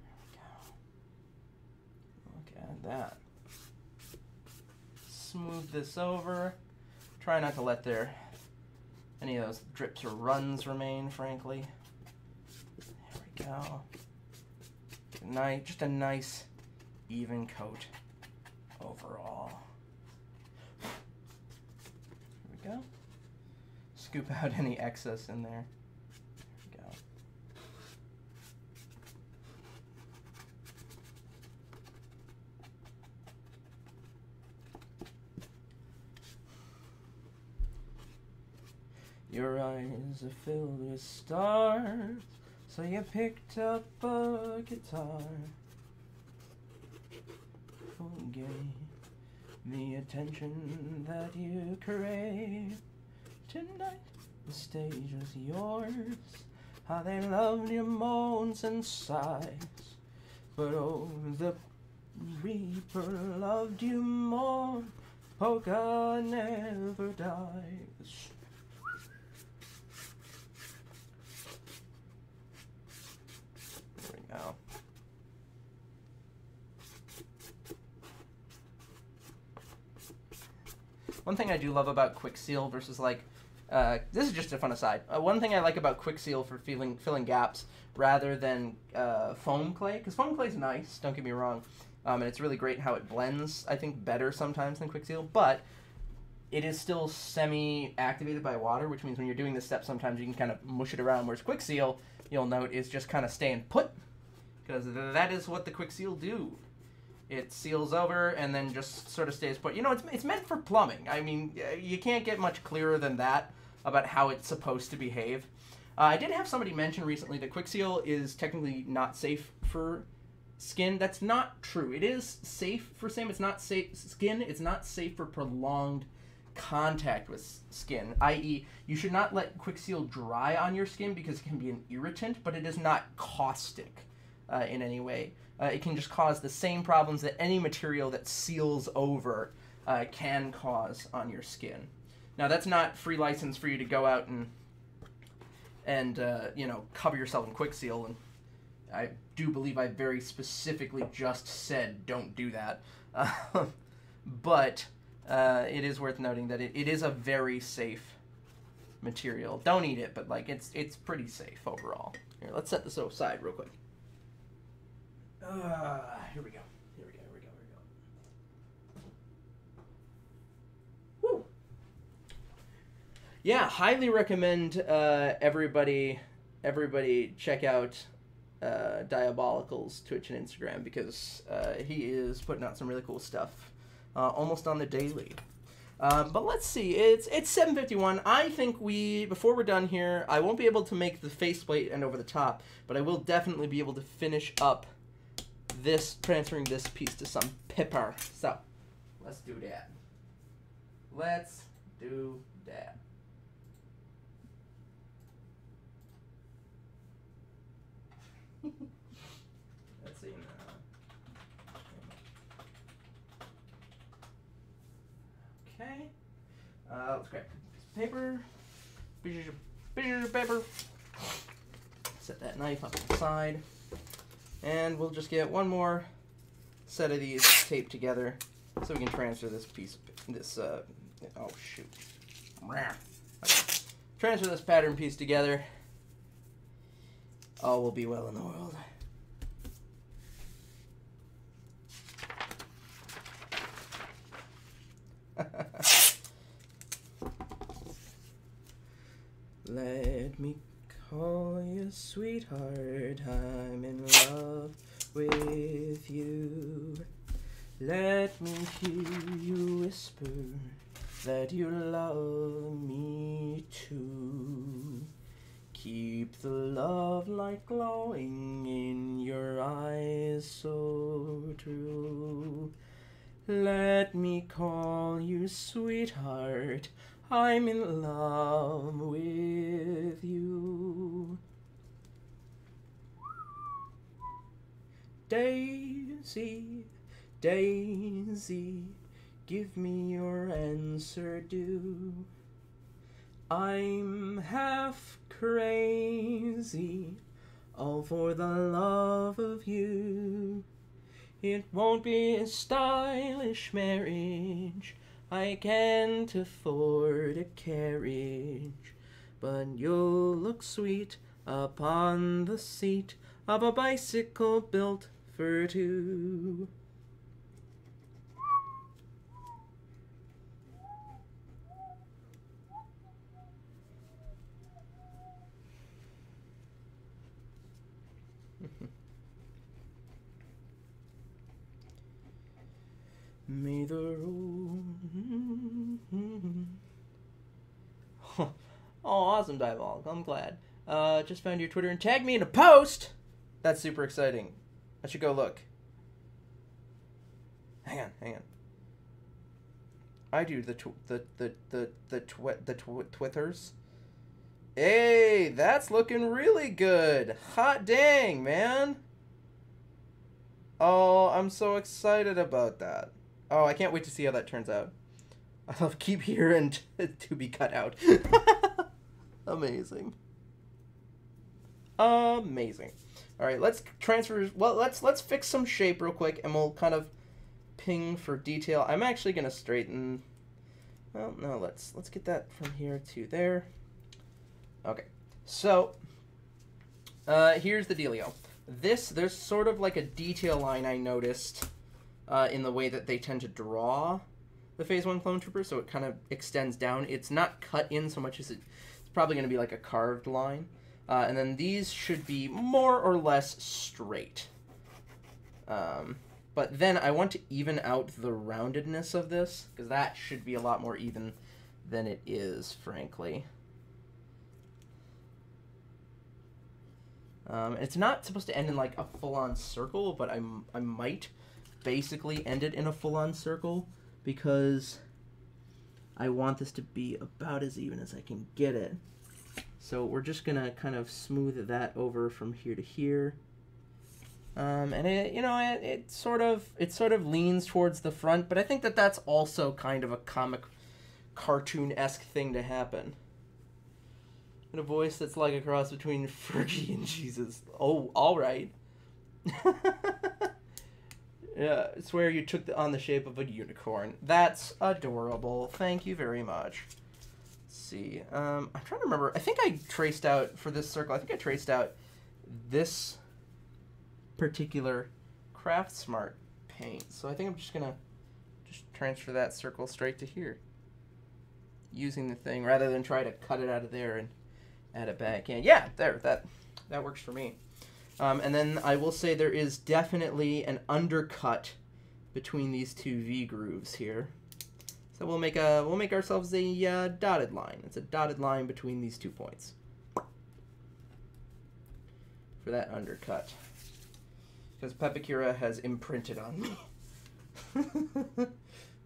Speaker 1: There we go. Look at that. Smooth this over. Try not to let any of those drips or runs remain, frankly. There we go. Just a nice, even coat overall. There we go. Scoop out any excess in there. There we go. Your eyes are filled with stars, so you picked up a guitar. Forget the attention that you crave. Tonight the stage is yours. How they loved your moans and sighs, but oh, the Reaper loved you more. Polka never dies. There we go. One thing I do love about Quick Seal versus like, this is just a fun aside. One thing I like about Quick Seal for filling gaps rather than foam clay, because foam clay is nice, don't get me wrong, and it's really great how it blends, I think, better sometimes than Quick Seal, but it is still semi-activated by water, which means when you're doing this step, sometimes you can kind of mush it around, whereas Quick Seal, you'll note, is just kind of staying put, because that is what the Quick Seal do. It seals over and then just sort of stays put. You know, it's meant for plumbing. I mean, you can't get much clearer than that about how it's supposed to behave. I did have somebody mention recently that Quick Seal is technically not safe for skin. That's not true. It is safe for skin. It's not safe skin. It's not safe for prolonged contact with skin, i.e. you should not let Quick Seal dry on your skin because it can be an irritant, but it is not caustic in any way. It can just cause the same problems that any material that seals over can cause on your skin. Now, that's not free license for you to go out and you know, cover yourself in Quick Seal, and I do believe I very specifically just said don't do that. But it is worth noting that it is a very safe material. Don't eat it, but like it's pretty safe overall. Here, let's set this aside real quick. Here we go. Woo! Yeah, highly recommend everybody check out Diabolical's Twitch and Instagram, because he is putting out some really cool stuff almost on the daily. But let's see, it's 7:51. I think before we're done here, I won't be able to make the faceplate and over the top, but I will definitely be able to finish up transferring this piece to some paper. So let's do that. Let's do that. Let's see now. Okay. Let's grab paper. Piece of paper. Set that knife up to the side. And we'll just get one more set of these taped together so we can transfer this piece of this, oh shoot. Okay. Transfer this pattern piece together. All will be well in the world. Let me call you sweetheart, I'm in love with you. Let me hear you whisper that you love me too. Keep the love light glowing in your eyes so true. Let me call you sweetheart, I'm in love with you. Daisy, Daisy, give me your answer due. I'm half crazy, all for the love of you. It won't be a stylish marriage, I can't afford a carriage, but you'll look sweet upon the seat of a bicycle built for two. May the road... Oh, awesome, Dialogue. I'm glad. Just found your Twitter and tagged me in a post! That's super exciting. I should go look. Hang on. I do the twitters. Hey, that's looking really good. Hot dang, man. Oh, I'm so excited about that. Oh, I can't wait to see how that turns out. I'll keep hearing to be cut out. Amazing. Amazing. All right, let's transfer. Well, let's fix some shape real quick, and we'll kind of ping for detail. I'm actually gonna straighten. Well, no, let's get that from here to there. Okay, so here's the dealio. There's sort of like a detail line I noticed in the way that they tend to draw the Phase 1 Clone Trooper, so it kind of extends down. It's not cut in so much as it's probably going to be like a carved line. And then these should be more or less straight. But then I want to even out the roundedness of this, because that should be a lot more even than it is, frankly. It's not supposed to end in like a full-on circle, but I might basically end it in a full-on circle because I want this to be about as even as I can get it. So we're just gonna kind of smooth that over from here to here, and it sort of leans towards the front, but I think that that's also kind of a comic cartoon-esque thing to happen. In a voice that's like a cross between Fergie and Jesus. Oh, all right. Yeah, I swear you took on the shape of a unicorn. That's adorable. Thank you very much. Let's see. I'm trying to remember. I think I traced out for this circle. I think I traced out this particular Craft Smart paint. So I think I'm just gonna transfer that circle straight to here, using the thing rather than try to cut it out of there and add it back in. Yeah, there. That works for me. And then I will say there is definitely an undercut between these two V grooves here. So we'll make ourselves a dotted line. It's a dotted line between these 2 points for that undercut. because Pepakura has imprinted on me.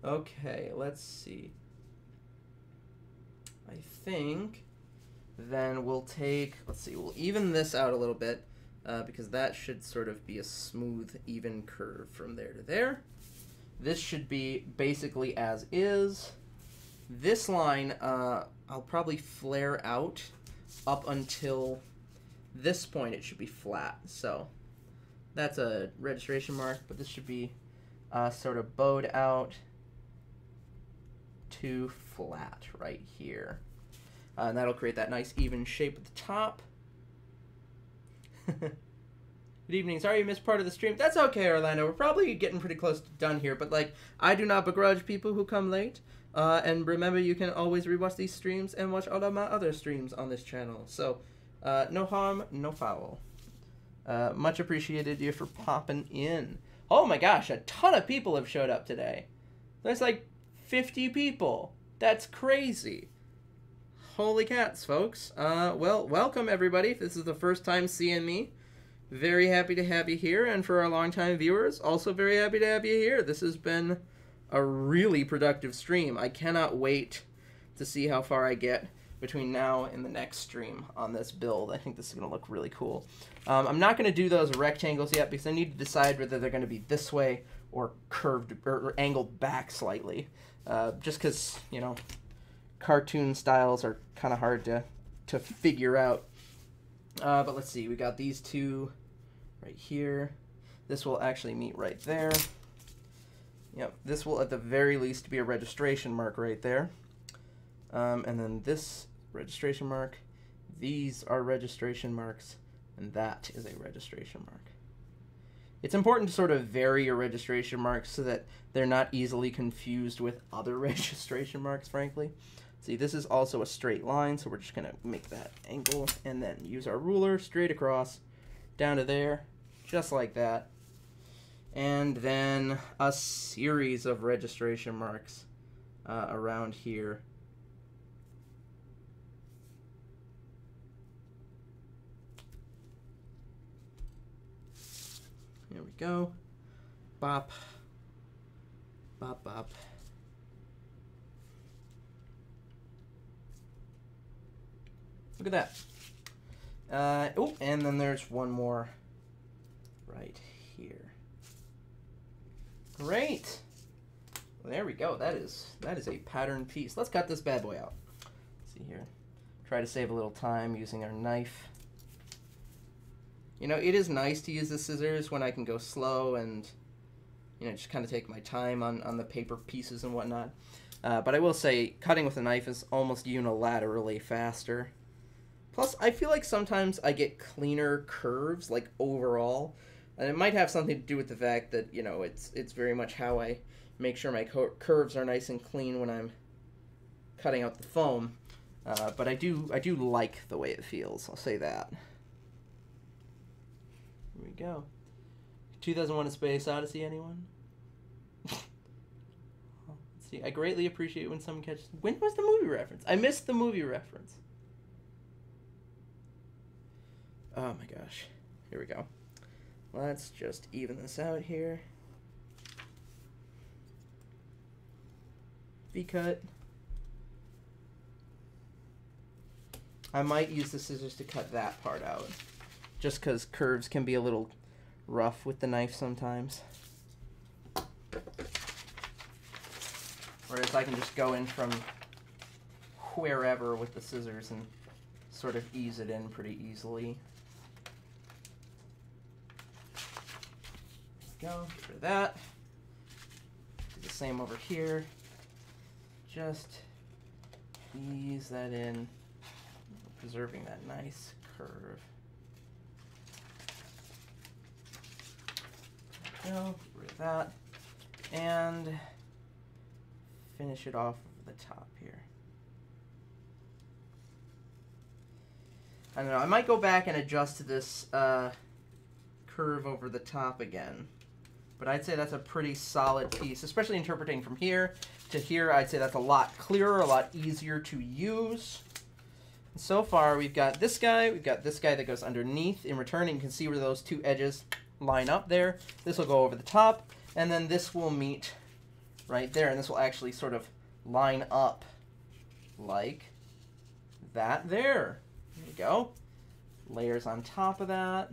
Speaker 1: Okay, let's see. I think then we'll take, let's see, we'll even this out a little bit because that should sort of be a smooth, even curve from there to there. This should be basically as is. This line, I'll probably flare out up until this point. It should be flat. So that's a registration mark, but this should be sort of bowed out to flat right here. And that'll create that nice even shape at the top. Good evening. Sorry you missed part of the stream. That's okay, Orlando. We're probably getting pretty close to done here, but like, I do not begrudge people who come late. And remember, you can always rewatch these streams and watch all of my other streams on this channel. So, no harm, no foul. Much appreciated you for popping in. Oh my gosh, a ton of people have showed up today. There's like 50 people. That's crazy. Holy cats, folks. Well, welcome everybody. If this is the first time seeing me, very happy to have you here. And for our longtime viewers, also very happy to have you here. This has been a really productive stream. I cannot wait to see how far I get between now and the next stream on this build. I think this is going to look really cool. I'm not going to do those rectangles yet because I need to decide whether they're going to be this way or curved or angled back slightly. Just because, you know, cartoon styles are kind of hard to figure out. But let's see, we got these two right here. This will actually meet right there. Yep, this will at the very least be a registration mark right there. And then this registration mark, these are registration marks, and that is a registration mark. It's important to sort of vary your registration marks so that they're not easily confused with other registration marks, frankly. See, this is also a straight line, so we're just going to make that angle and then use our ruler straight across down to there, just like that. And then a series of registration marks around here. There we go. Bop. Bop, bop. Look at that. Oh, and then there's one more right here. Great. Well, there we go. That is a pattern piece. Let's cut this bad boy out. Let's see here. Try to save a little time using our knife. You know, it is nice to use the scissors when I can go slow and, you know, just kind of take my time on the paper pieces and whatnot. But I will say, cutting with a knife is almost unilaterally faster. Plus, I feel like sometimes I get cleaner curves, like, overall. And it might have something to do with the fact that, you know, it's very much how I make sure my curves are nice and clean when I'm cutting out the foam. But I do like the way it feels, I'll say that. Here we go. 2001: A Space Odyssey, anyone? Let's see. I greatly appreciate when someone catches... When was the movie reference? I missed the movie reference. Oh my gosh. Here we go. Let's just even this out here. V-cut. I might use the scissors to cut that part out, just because curves can be a little rough with the knife sometimes. Whereas I can just go in from wherever with the scissors and sort of ease it in pretty easily. Go for that. Do the same over here. Just ease that in, preserving that nice curve. Go rid of that, and finish it off over the top here. I don't know. I might go back and adjust to this curve over the top again. But I'd say that's a pretty solid piece, especially interpreting from here to here. I'd say that's a lot clearer, a lot easier to use. So far, we've got this guy that goes underneath. In return, you can see where those two edges line up there. This will go over the top, and then this will meet right there, and this will actually sort of line up like that there. There you go. Layers on top of that.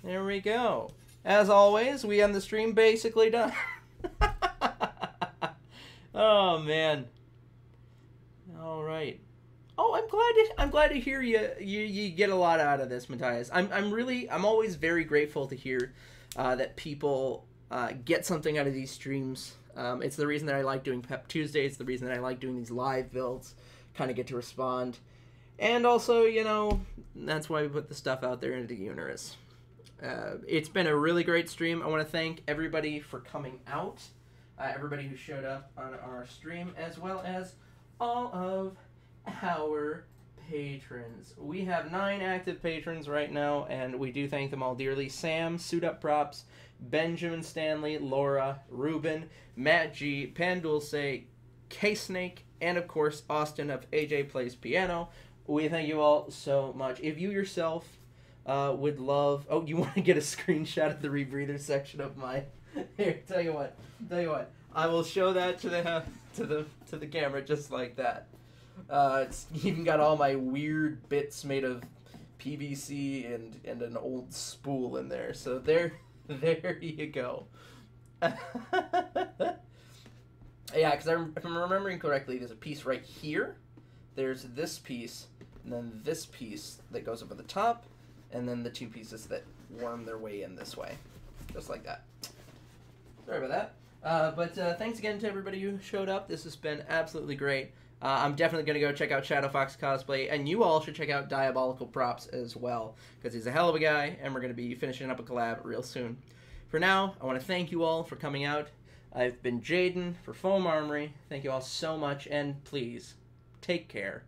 Speaker 1: There we go. As always, we end the stream basically done. Oh man. All right. Oh, I'm glad to hear you get a lot out of this, Matthias. I'm always very grateful to hear that people get something out of these streams. It's the reason that I like doing Pep Tuesdays. It's the reason that I like doing these live builds. Kind of get to respond. And also, you know, that's why we put the stuff out there into the universe. It's been a really great stream. I want to thank everybody for coming out. Everybody who showed up on our stream, as well as all of our patrons. We have 9 active patrons right now, and we do thank them all dearly. Sam, Suit Up Props, Benjamin Stanley, Laura, Ruben, Matt G, Pandulce, K-Snake, and of course Austin of AJ Plays Piano. We thank you all so much. If you yourself would love... Oh, you want to get a screenshot of the rebreather section of my... Here, tell you what. I will show that to the camera just like that. It's even got all my weird bits made of PVC and an old spool in there. So there you go. Yeah, because if I'm remembering correctly, there's a piece right here. There's this piece, and then this piece that goes over the top, and then the 2 pieces that worm their way in this way. Just like that. Sorry about that. But thanks again to everybody who showed up. This has been absolutely great. I'm definitely going to go check out Shadow Fox Cosplay, and you all should check out Diabolical Props as well, because he's a hell of a guy, and we're going to be finishing up a collab real soon. For now, I want to thank you all for coming out. I've been Jaden for Foam Armory. Thank you all so much, and please, take care.